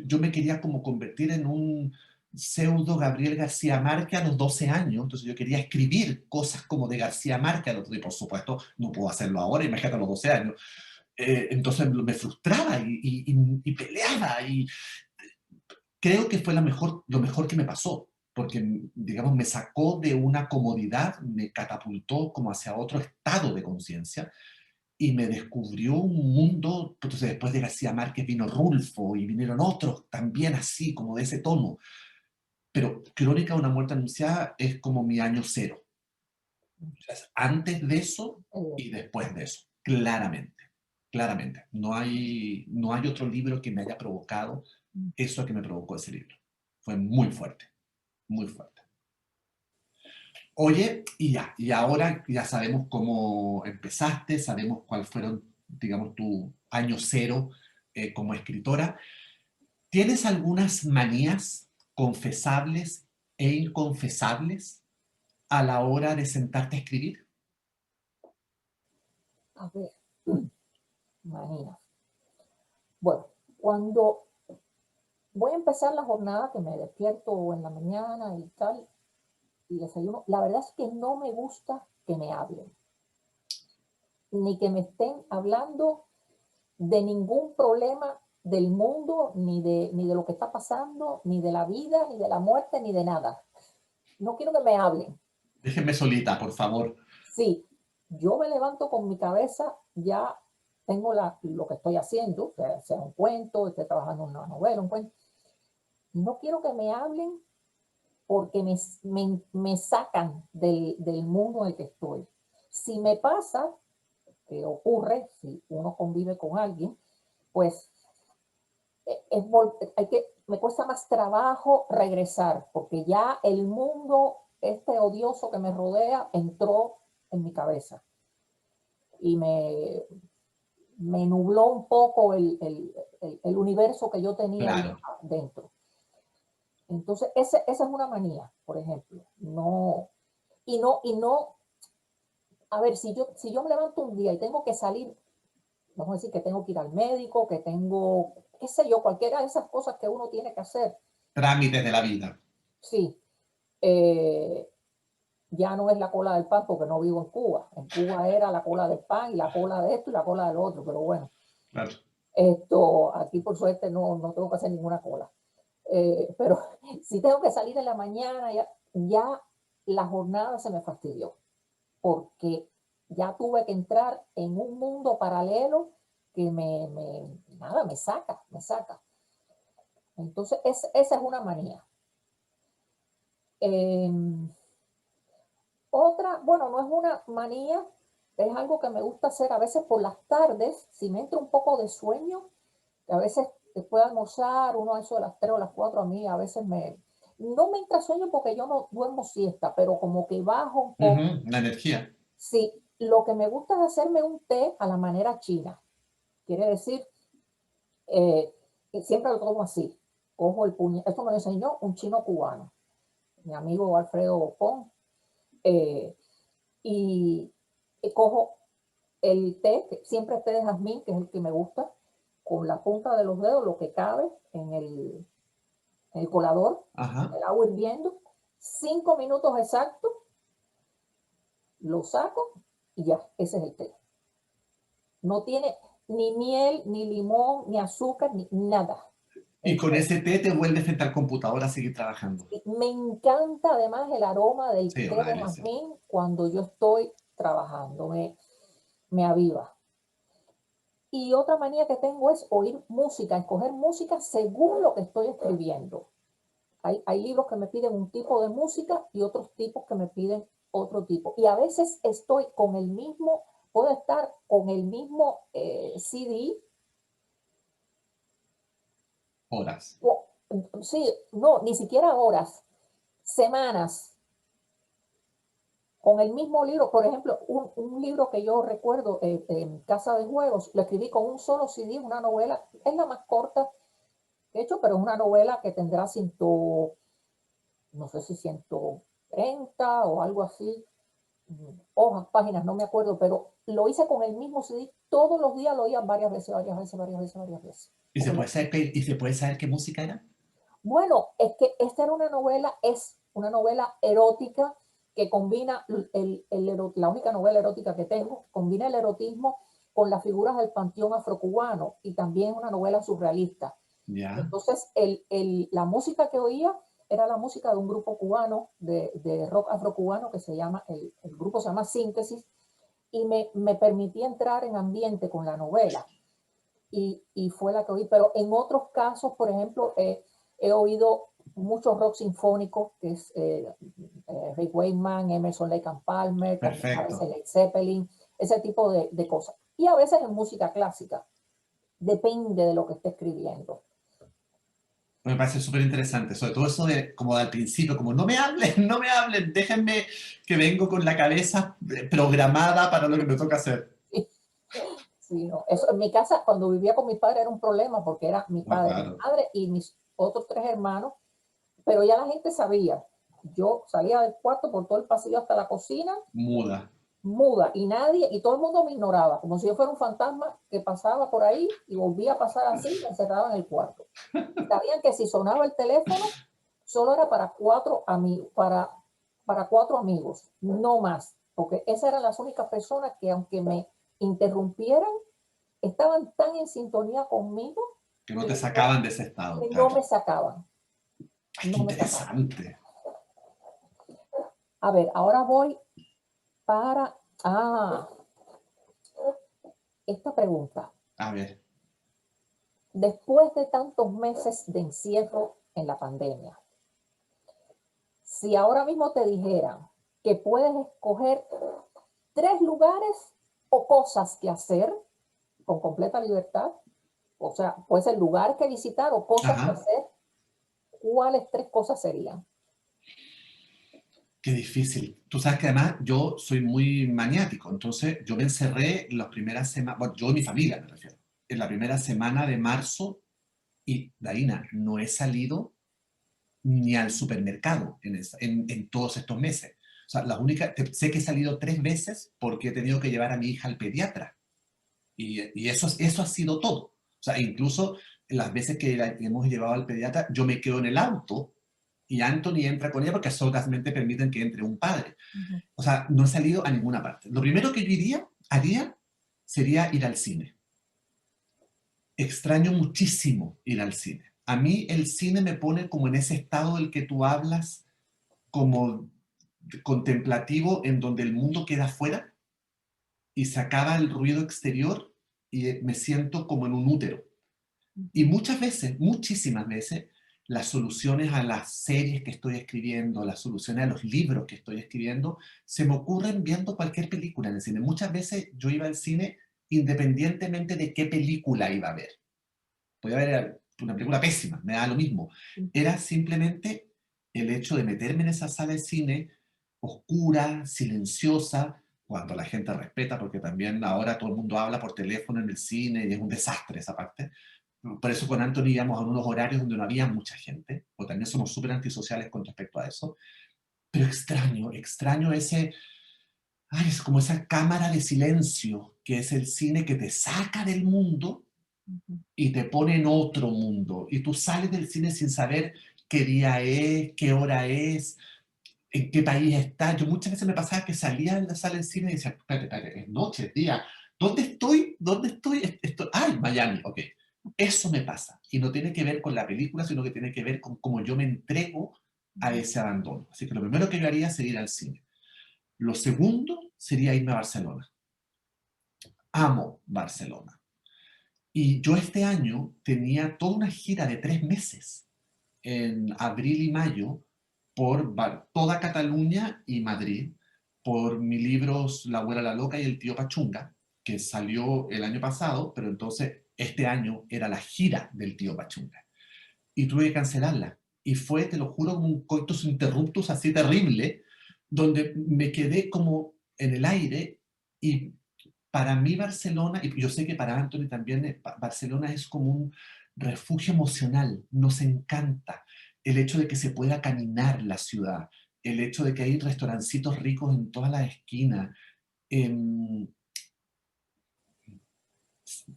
yo me quería como convertir en un pseudo Gabriel García Márquez a los 12 años, entonces yo quería escribir cosas como de García Márquez, y por supuesto no puedo hacerlo ahora, imagínate a los 12 años. Entonces me frustraba y peleaba y creo que fue lo mejor que me pasó, porque, digamos, me sacó de una comodidad, me catapultó como hacia otro estado de conciencia y me descubrió un mundo. Entonces, después de García Márquez vino Rulfo y vinieron otros también así, como de ese tono. Pero Crónica de una muerte anunciada es como mi año cero. O sea, es antes de eso y después de eso, claramente. Claramente. No hay otro libro que me haya provocado eso que me provocó ese libro. Fue muy fuerte, muy fuerte. Oye, y ahora ya sabemos cómo empezaste, sabemos cuáles fueron, digamos, tu año cero como escritora. ¿Tienes algunas manías confesables e inconfesables a la hora de sentarte a escribir? A ver, manía. Bueno, cuando voy a empezar la jornada, que me despierto en la mañana y tal, y desayuno, la verdad es que no me gusta que me hablen, ni que me estén hablando de ningún problema del mundo, ni de lo que está pasando, ni de la vida, ni de la muerte, ni de nada. No quiero que me hablen. Déjenme solita, por favor. Sí, yo me levanto con mi cabeza, ya tengo lo que estoy haciendo, sea un cuento, esté trabajando en una novela, un cuento. No quiero que me hablen porque me sacan del mundo en el que estoy. Si me pasa, que ocurre, si uno convive con alguien, pues me cuesta más trabajo regresar, porque ya el mundo, este odioso que me rodea, entró en mi cabeza y me nubló un poco el universo que yo tenía Claro. dentro. Entonces, esa es una manía, por ejemplo. No, y no, a ver, si yo me levanto un día y tengo que salir, vamos a decir que tengo que ir al médico, que tengo, qué sé yo, cualquiera de esas cosas que uno tiene que hacer, Trámites de la vida. sí, eh, ya no es la cola del pan porque no vivo en Cuba. En Cuba era la cola del pan y la cola de esto y la cola del otro, pero bueno, Claro. aquí por suerte no tengo que hacer ninguna cola. Pero si tengo que salir en la mañana, ya la jornada se me fastidió, porque ya tuve que entrar en un mundo paralelo que nada, me saca, me saca. Entonces, esa es una manía. Eh, Otra, bueno, no es una manía, es algo que me gusta hacer a veces por las tardes, si me entra un poco de sueño, que a veces después de almorzar, uno a eso de las 3 o las 4 a mí a veces no me entra sueño porque yo no duermo siesta, pero como que bajo un poco. La energía. Sí, lo que me gusta es hacerme un té a la manera china. Quiere decir, y siempre lo tomo así. Cojo el puño, esto me lo enseñó un chino cubano, mi amigo Alfredo Pong, eh, y, y cojo el té, siempre té de jazmín, que es el que me gusta, con la punta de los dedos, lo que cabe en el colador, Ajá. el agua hirviendo, 5 minutos exactos, lo saco y ya, ese es el té. No tiene ni miel, ni limón, ni azúcar, ni nada. Y con ese té te vuelves frente al computador a seguir trabajando. Me encanta además el aroma del Sí, té una de delicia. jazmín cuando yo estoy trabajando, me aviva. Y otra manía que tengo es oír música, escoger música según lo que estoy escribiendo. Hay libros que me piden un tipo de música y otros tipos que me piden otro tipo. Y a veces estoy con el mismo, puedo estar con el mismo CD, Horas. o, sí, no, ni siquiera horas, semanas, con el mismo libro. Por ejemplo, un libro que yo recuerdo, Casa de Juegos, lo escribí con un solo CD, una novela, es la más corta que he hecho, pero es una novela que tendrá no sé si 130 o algo así. hojas, páginas, no me acuerdo, pero lo hice con el mismo CD, todos los días lo oía varias veces, varias veces, varias veces, varias veces. Porque ¿Y se puede saber qué música era? bueno, es que esta era es una novela erótica que combina la única novela erótica que tengo, combina el erotismo con las figuras del panteón afrocubano y también una novela surrealista. Ya, Entonces, la música que oía era la música de un grupo cubano, de rock afrocubano, que se llama, el grupo se llama Síntesis, y me permitía entrar en ambiente con la novela. Y fue la que oí. Pero en otros casos, por ejemplo, he oído mucho rock sinfónico, que es Rick Wakeman, Emerson Lake and Palmer, también a veces perfecto. Led Zeppelin, ese tipo de cosas. Y a veces en música clásica, depende de lo que esté escribiendo. Me parece súper interesante, sobre todo eso de, como al principio, como no me hablen, no me hablen, déjenme que vengo con la cabeza programada para lo que me toca hacer. Sí, no. Eso, en mi casa, cuando vivía con mi padre, era un problema porque era mi No, padre, mi claro, madre y mis otros tres hermanos, pero ya la gente sabía. Yo salía del cuarto por todo el pasillo hasta la cocina, muda. muda, y nadie, y todo el mundo me ignoraba, como si yo fuera un fantasma que pasaba por ahí y volvía a pasar así, me encerraba en el cuarto. Y sabían que si sonaba el teléfono, solo era para cuatro amigos, para cuatro amigos, no más, porque esas eran las únicas personas que, aunque me interrumpieran, estaban tan en sintonía conmigo Que no que te sacaban de ese estado, no claro. me sacaban, Ay, qué no me sacaban. interesante. A ver, ahora voy para, ah, esta pregunta. A ver, Después de tantos meses de encierro en la pandemia, si ahora mismo te dijeran que puedes escoger tres lugares o cosas que hacer con completa libertad, o sea, puede ser lugar que visitar o cosas que ajá, hacer, ¿cuáles tres cosas serían? qué difícil. Tú sabes que además yo soy muy maniático, entonces yo me encerré las primeras semanas, bueno, yo y mi familia me refiero, en la primera semana de marzo y, Daina, no he salido ni al supermercado en todos estos meses. O sea, sé que he salido 3 veces porque he tenido que llevar a mi hija al pediatra. Y eso ha sido todo. O sea, incluso las veces que la hemos llevado al pediatra, yo me quedo en el auto y Anthony entra con ella porque solamente permiten que entre un padre. Ujú. O sea, no he salido a ninguna parte. Lo primero que yo haría sería ir al cine. Extraño muchísimo ir al cine. A mí el cine me pone como en ese estado del que tú hablas, como contemplativo, en donde el mundo queda fuera y se acaba el ruido exterior y me siento como en un útero. Y muchas veces, muchísimas veces, las soluciones a las series que estoy escribiendo, las soluciones a los libros que estoy escribiendo, se me ocurren viendo cualquier película en el cine. Muchas veces yo iba al cine independientemente de qué película iba a ver. Podía ver una película pésima, me da lo mismo. Era simplemente el hecho de meterme en esa sala de cine oscura, silenciosa, cuando la gente respeta, porque también ahora todo el mundo habla por teléfono en el cine y es un desastre esa parte. Por eso con Anthony íbamos a unos horarios donde no había mucha gente, o también somos súper antisociales con respecto a eso. Pero extraño es como esa cámara de silencio que es el cine que te saca del mundo y te pone en otro mundo. Y tú sales del cine sin saber qué día es, qué hora es, en qué país está. Yo muchas veces me pasaba que salía de la sala del cine y decía, espérate, es noche, es día. ¿Dónde estoy? ¿Dónde estoy? ¡Ay, Miami! Ok. Eso me pasa. Y no tiene que ver con la película, sino que tiene que ver con cómo yo me entrego a ese abandono. Así que lo primero que yo haría sería ir al cine. Lo segundo sería irme a Barcelona. Amo Barcelona. Y yo este año tenía toda una gira de 3 meses, en abril y mayo, por toda Cataluña y Madrid, por mi libro La abuela la loca y el tío Pachunga, que salió el año pasado, pero entonces este año era la gira del tío Pachunga. Y tuve que cancelarla. Y fue, te lo juro, como un coitus interruptus así terrible, donde me quedé como en el aire y para mí Barcelona, y yo sé que para Anthony también, Barcelona es como un refugio emocional, nos encanta el hecho de que se pueda caminar la ciudad, el hecho de que hay restaurancitos ricos en todas las esquinas, em,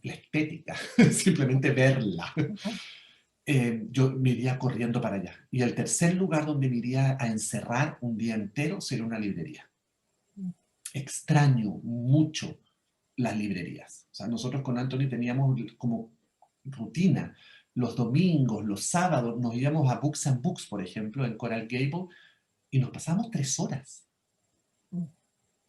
la estética, simplemente verla. Ujú. Yo me iría corriendo para allá. Y el tercer lugar donde me iría a encerrar un día entero sería una librería. Mm. Extraño mucho las librerías. O sea, nosotros con Anthony teníamos como rutina. Los domingos, los sábados, nos íbamos a Books and Books, por ejemplo, en Coral Gable, y nos pasamos 3 horas Mm.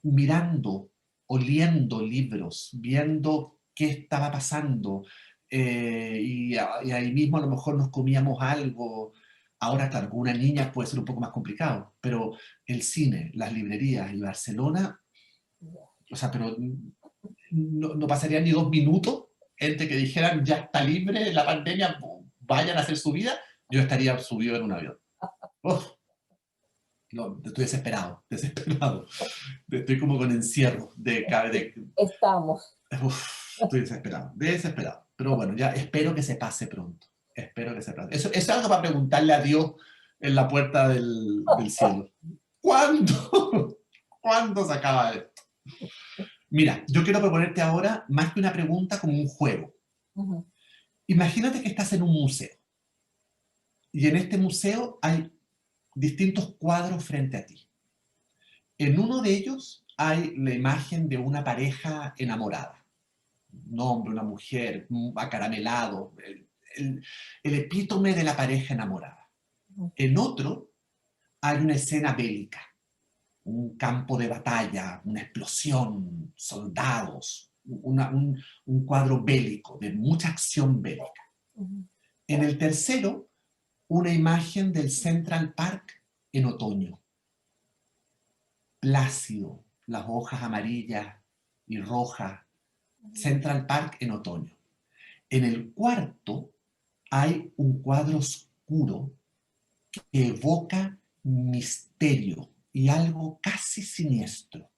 mirando, oliendo libros, viendo qué estaba pasando, y ahí mismo a lo mejor nos comíamos algo. Ahora, claro, con una niña puede ser un poco más complicado, pero el cine, las librerías y Barcelona, Ya. o sea, pero no pasarían ni 2 minutos entre que dijeran ya está libre la pandemia, vayan a hacer su vida, yo estaría subido en un avión. Uf, no, estoy desesperado, desesperado. Estoy como con encierro Estamos. uf, estoy desesperado, desesperado. Pero bueno, ya espero que se pase pronto. Espero que se pase. Eso es algo para preguntarle a Dios en la puerta del cielo. ¿Cuándo? ¿Cuándo se acaba esto? Mira, yo quiero proponerte ahora más que una pregunta como un juego. Ujú. Imagínate que estás en un museo y en este museo hay distintos cuadros frente a ti. En uno de ellos hay la imagen de una pareja enamorada, un hombre, una mujer, acaramelado, el epítome de la pareja enamorada. Ujú. En otro hay una escena bélica, un campo de batalla, una explosión, soldados, un cuadro bélico, de mucha acción bélica. Ujú. En el tercero, una imagen del Central Park en otoño, plácido, las hojas amarillas y rojas, Ujú. Central Park en otoño. En el cuarto hay un cuadro oscuro que evoca misterio y algo casi siniestro.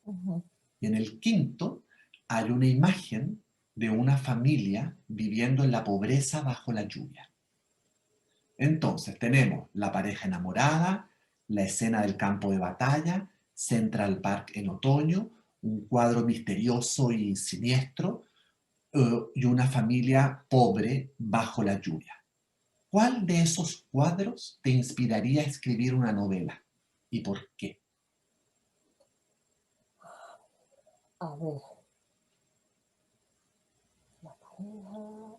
Ujú. Y en el quinto hay una imagen de una familia viviendo en la pobreza bajo la lluvia. Entonces tenemos la pareja enamorada, la escena del campo de batalla, Central Park en otoño, un cuadro misterioso y siniestro, y una familia pobre bajo la lluvia. ¿Cuál de esos cuadros te inspiraría a escribir una novela? ¿Y por qué? A ver, la pareja,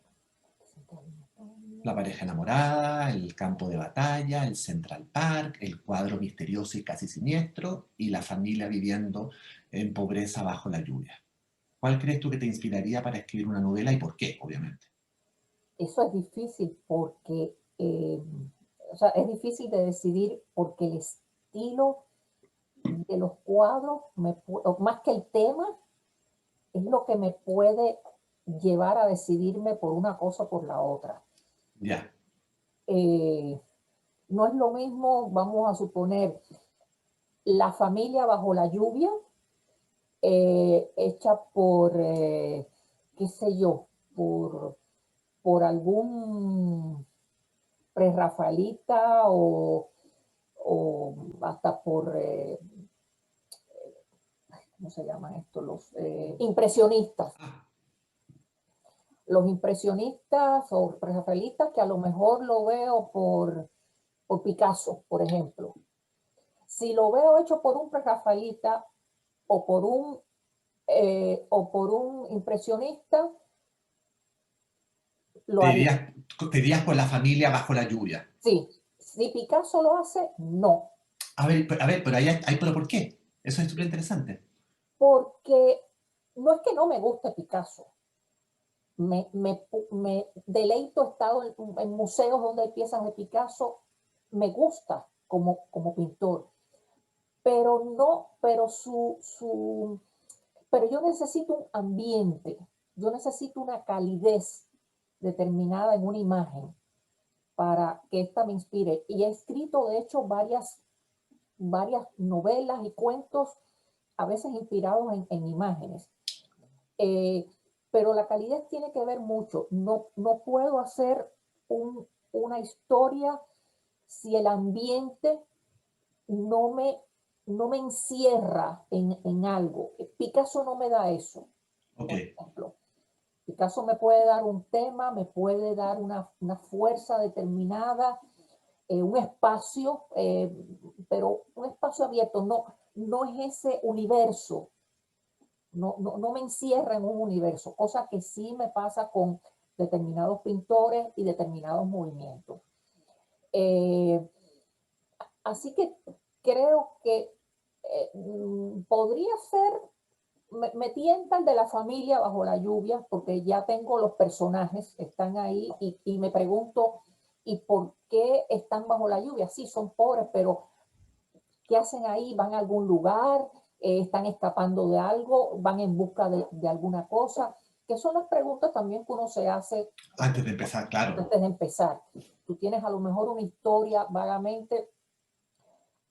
Central La Montaña. pareja enamorada, el campo de batalla, el Central Park, el cuadro misterioso y casi siniestro, y la familia viviendo en pobreza bajo la lluvia. ¿Cuál crees tú que te inspiraría para escribir una novela y por qué, obviamente? Eso es difícil porque, o sea, es difícil de decidir porque el estilo de los cuadros, o más que el tema, es lo que me puede llevar a decidirme por una cosa o por la otra. Ya, Eh, no es lo mismo, vamos a suponer, La familia bajo la lluvia, hecha por, qué sé yo, por algún prerrafaelita o hasta por, ¿cómo se llaman esto? Los impresionistas. Los impresionistas o prerrafaelitas que a lo mejor lo veo por Picasso, por ejemplo. Si lo veo hecho por un prerrafaelita o por un impresionista, lo te haría. dirías, te dirías con la familia bajo la lluvia. Sí, si Picasso lo hace, no, A ver, pero pero ¿por qué? Eso es súper interesante. porque no es que no me guste Picasso, me deleito, he estado en museos donde hay piezas de Picasso, me gusta como pintor, pero no, pero yo necesito un ambiente, yo necesito una calidez determinada en una imagen para que ésta me inspire. Y he escrito, de hecho, varias novelas y cuentos, a veces inspirados en imágenes. Eh, pero la calidez tiene que ver mucho. No puedo hacer una historia si el ambiente no me, no me encierra en algo. Picasso no me da eso, Ok, por ejemplo. Picasso me puede dar un tema, me puede dar una fuerza determinada, un espacio, pero un espacio abierto, no, no es ese universo, no me encierra en un universo, cosa que sí me pasa con determinados pintores y determinados movimientos. Eh, Así que creo que podría ser, me tienta el de la familia bajo la lluvia, porque ya tengo los personajes, están ahí y me pregunto, ¿y por qué están bajo la lluvia? Sí, son pobres, pero ¿qué hacen ahí? ¿Van a algún lugar? ¿Están escapando de algo? ¿Van en busca de alguna cosa? Que son las preguntas también que uno se hace antes de empezar, claro. antes de empezar. Tú tienes a lo mejor una historia vagamente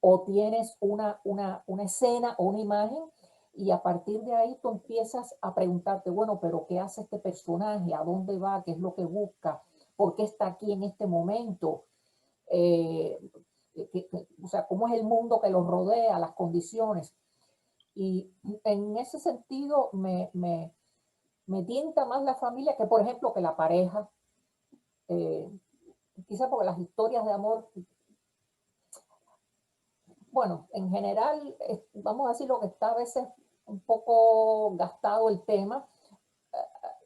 o tienes una escena o una imagen y a partir de ahí tú empiezas a preguntarte, bueno, pero ¿qué hace este personaje? ¿A dónde va? ¿Qué es lo que busca? ¿Por qué está aquí en este momento? Eh, o sea, ¿cómo es el mundo que los rodea, las condiciones? Y en ese sentido me tienta más la familia que, por ejemplo, que la pareja. Eh, Quizá porque las historias de amor, bueno, en general, vamos a decir lo que está a veces un poco gastado el tema,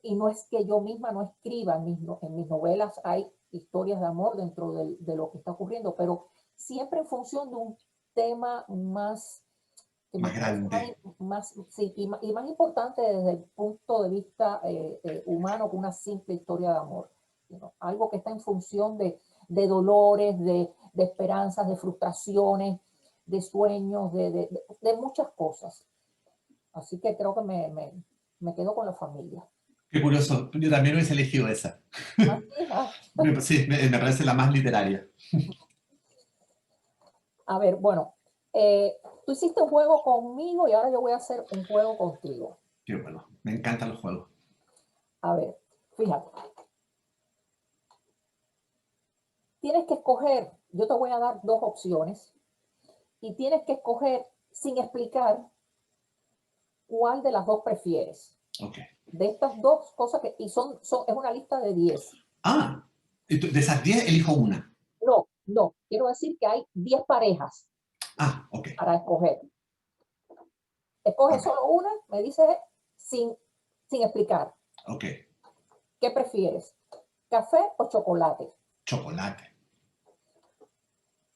y no es que yo misma no escriba en mis novelas, hay historias de amor dentro de lo que está ocurriendo, pero siempre en función de un tema más, que me Más parece grande. más sí, y más importante desde el punto de vista humano que una simple historia de amor. ¿No? Algo que está en función de dolores, de esperanzas, de frustraciones, de sueños, de muchas cosas. Así que creo que me quedo con la familia. Qué curioso, yo también hubiese elegido esa. Así, Sí, me parece la más literaria. a ver, bueno, tú hiciste un juego conmigo y ahora yo voy a hacer un juego contigo. Qué bueno, me encantan los juegos. A ver, fíjate, tienes que escoger, yo te voy a dar dos opciones y tienes que escoger sin explicar cuál de las dos prefieres. Ok. De estas dos cosas y es una lista de 10. Ah, de esas 10 elijo una. No, no, quiero decir que hay 10 parejas Ah, ok, para escoger. Escoge ok, solo una, me dices sin, sin explicar. ok. ¿Qué prefieres? ¿Café o chocolate? Chocolate,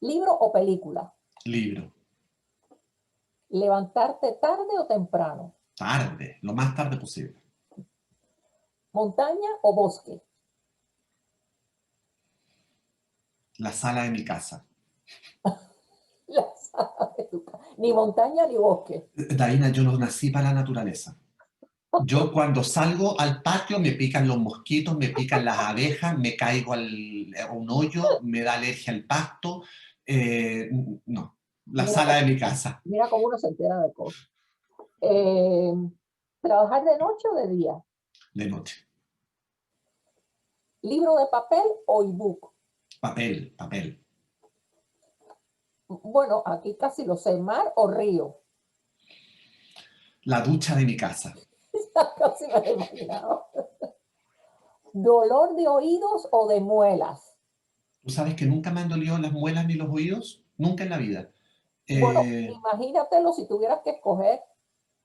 ¿Libro o película? libro, ¿Levantarte tarde o temprano? tarde, lo más tarde posible. ¿Montaña o bosque? La sala de mi casa. La sala de tu casa. Ni montaña ni bosque. Daina, yo no nací para la naturaleza. Yo cuando salgo al patio me pican los mosquitos, me pican las abejas, me caigo a un hoyo, me da alergia al pasto. No, la Mira, sala de mi casa, mira cómo uno se entera de cosas. Eh, ¿Trabajar de noche o de día? de noche. ¿Libro de papel o ebook? Papel, papel. Bueno, aquí casi lo sé, mar o río. La ducha de mi casa. Casi me lo he imaginado. ¿Dolor de oídos o de muelas? ¿Tú sabes que nunca me han dolido las muelas ni los oídos? Nunca en la vida. Bueno, Eh, imagínatelo si tuvieras que escoger.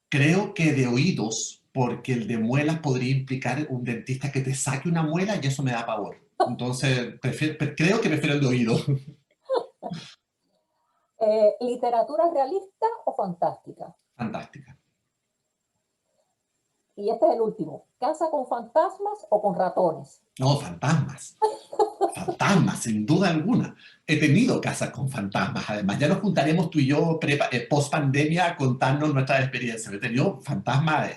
Creo que de oídos, porque el de muelas podría implicar un dentista que te saque una muela y eso me da pavor. Entonces, creo que prefiero el de oído. ¿Literatura realista o fantástica? Fantástica. Y este es el último. ¿Casa con fantasmas o con ratones? No, fantasmas. Fantasmas, sin duda alguna. He tenido casas con fantasmas, además. Ya nos juntaremos tú y yo post pandemia a contarnos nuestras experiencias. He tenido fantasmas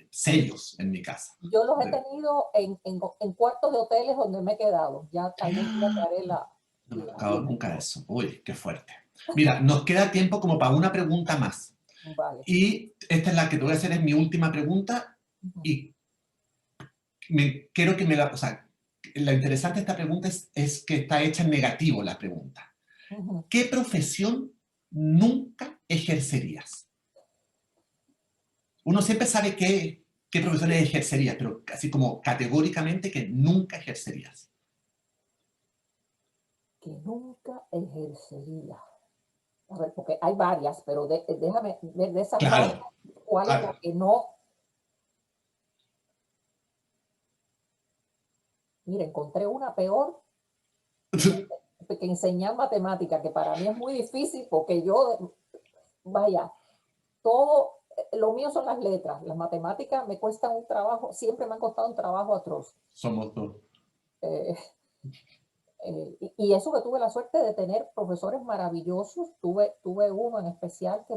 serios en mi casa. Yo los he tenido en cuartos de hoteles donde me he quedado. Ya algún día te haré No me ha tocado la nunca historia. eso. Uy, qué fuerte. Mira, nos queda tiempo como para una pregunta más. Vale. Y esta es la que te voy a hacer, es mi última pregunta. Ujú, Y quiero que me la... O sea, lo interesante de esta pregunta es que está hecha en negativo la pregunta. ujú. ¿Qué profesión nunca ejercerías? Uno siempre sabe qué profesiones ejercerías, pero así como categóricamente que nunca ejercerías. Que nunca ejercería. A ver, porque hay varias, pero déjame ver de esas varias, Claro. cuál es la Ah, que no. Mira, encontré una peor que enseñar matemática, que para mí es muy difícil porque yo, vaya, todo, lo mío son las letras. Las matemáticas me cuestan un trabajo, siempre me han costado un trabajo atroz. somos dos. Eh, y eso que tuve la suerte de tener profesores maravillosos, tuve uno en especial que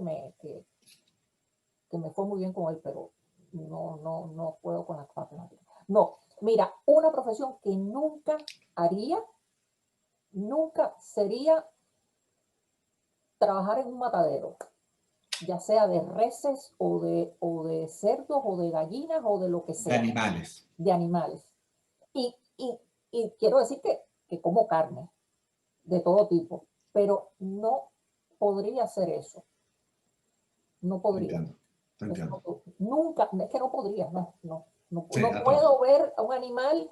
me fue muy bien con él, pero no puedo con las matemáticas. No, mira, una profesión que nunca haría, nunca sería trabajar en un matadero, ya sea de reses o de cerdos o de gallinas o de lo que De sea, animales. de animales. Y quiero decir que como carne de todo tipo, pero no podría hacer eso, no Te podría. entiendo. Te Eso entiendo. nunca, es que no podría, Sí, no atroz. puedo ver a un animal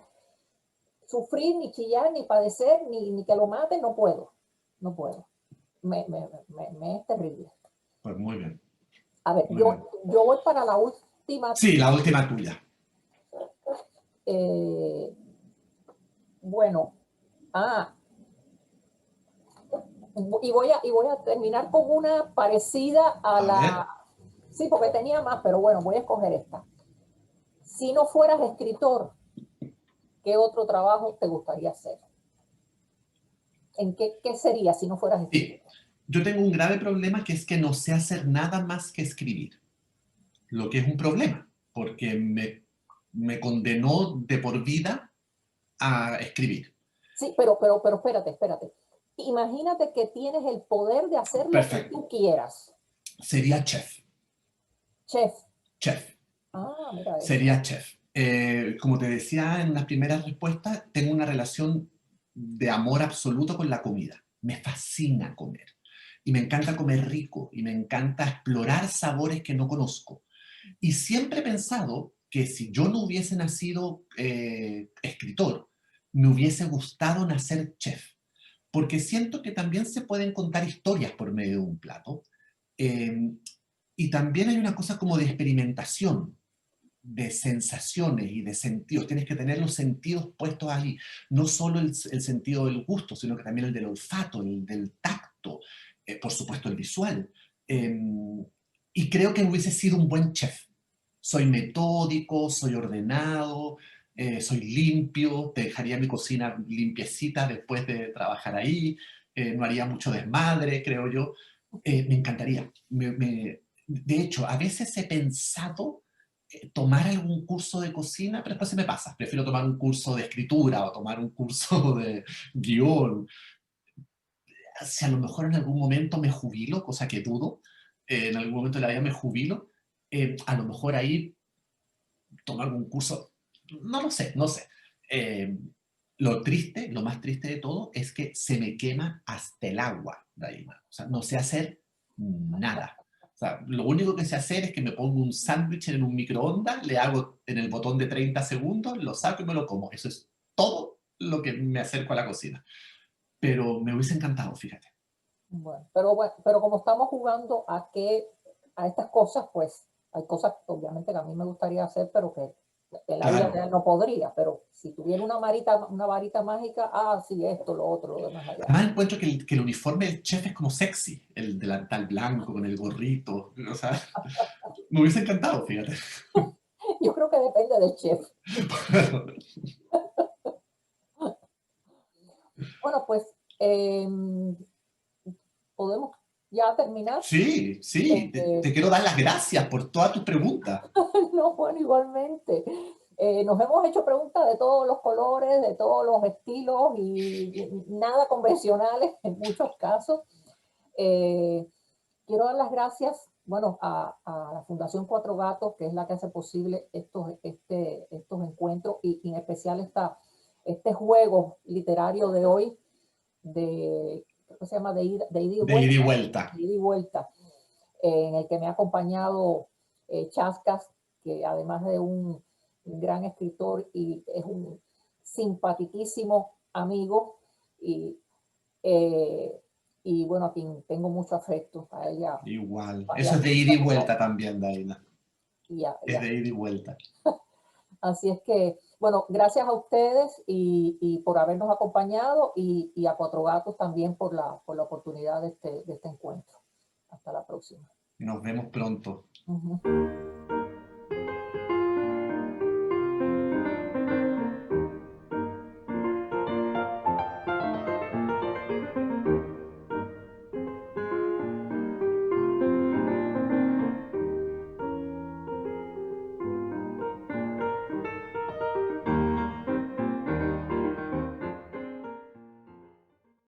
sufrir, ni chillar, ni padecer, ni que lo maten, no puedo, no puedo. Me es terrible. Pues muy bien. A ver, Muy bien. yo voy para la última. Sí, la última tuya. eh, bueno, ah, y voy a terminar con una parecida a A ver. la. Sí, porque tenía más, pero bueno, voy a escoger esta. Si no fueras escritor, ¿qué otro trabajo te gustaría hacer? ¿Qué sería si no fueras escritor? Sí. Yo tengo un grave problema que es que no sé hacer nada más que escribir. Lo que es un problema, porque me condenó de por vida a escribir. Sí, pero espérate. Imagínate que tienes el poder de hacer lo que Perfecto. tú quieras. Sería chef. Chef. Chef. Mira eso. Sería chef. Como te decía en las primeras respuestas, tengo una relación de amor absoluto con la comida. Me fascina comer. Y me encanta comer rico. Y me encanta explorar sabores que no conozco. Y siempre he pensado que si yo no hubiese nacido escritor, me hubiese gustado nacer chef. Porque siento que también se pueden contar historias por medio de un plato. eh, y también hay una cosa como de experimentación, de sensaciones y de sentidos. Tienes que tener los sentidos puestos ahí. No solo el sentido del gusto, sino que también el del olfato, el del tacto, por supuesto el visual. Eh, y creo que hubiese sido un buen chef. Soy metódico, soy ordenado, soy limpio, te dejaría mi cocina limpiecita después de trabajar ahí, no haría mucho desmadre, creo yo. Me encantaría. De hecho, a veces he pensado tomar algún curso de cocina, pero después se me pasa. Prefiero tomar un curso de escritura o tomar un curso de guión. Si a lo mejor en algún momento me jubilo, cosa que dudo, en algún momento de la vida me jubilo, a lo mejor ahí tomo algún curso, no lo sé, no sé. Eh, lo triste, lo más triste de todo es que se me quema hasta el agua, Daima. O sea, no sé hacer nada. O sea, lo único que sé hacer es que me pongo un sándwich en un microondas, le hago en el botón de 30 segundos, lo saco y me lo como. Eso es todo lo que me acerco a la cocina. Pero me hubiese encantado, fíjate. Bueno, pero como estamos jugando a estas cosas, pues hay cosas obviamente que a mí me gustaría hacer, pero que en la vida Claro. real no podría. Pero si tuviera una varita mágica, sí, esto, lo otro, lo demás allá. Además encuentro que el uniforme del chef es como sexy, el delantal blanco con el gorrito, o sea, me hubiese encantado, fíjate. Yo creo que depende del chef. Bueno, pues podemos ya terminar. Sí, sí, Eh, te quiero dar las gracias por todas tus preguntas. no, bueno, igualmente. Nos hemos hecho preguntas de todos los colores, de todos los estilos y nada convencionales en muchos casos. Eh, Quiero dar las gracias, bueno, a la Fundación Cuatro Gatos, que es la que hace posible estos encuentros y en especial este juego literario de hoy, de que se llama de ida y De ida y vuelta, vuelta. de ida y vuelta, en el que me ha acompañado Chascas, que además de un gran escritor y es un simpaticísimo amigo y, eh, y bueno, a quien tengo mucho afecto, a ella, Igual. y a Eso es de ida y vuelta también, Daina. Es de ida y vuelta. Así es que, bueno, gracias a ustedes y por habernos acompañado y a Cuatro Gatos también por la oportunidad de este encuentro. Hasta la próxima. Nos vemos pronto. Ujú.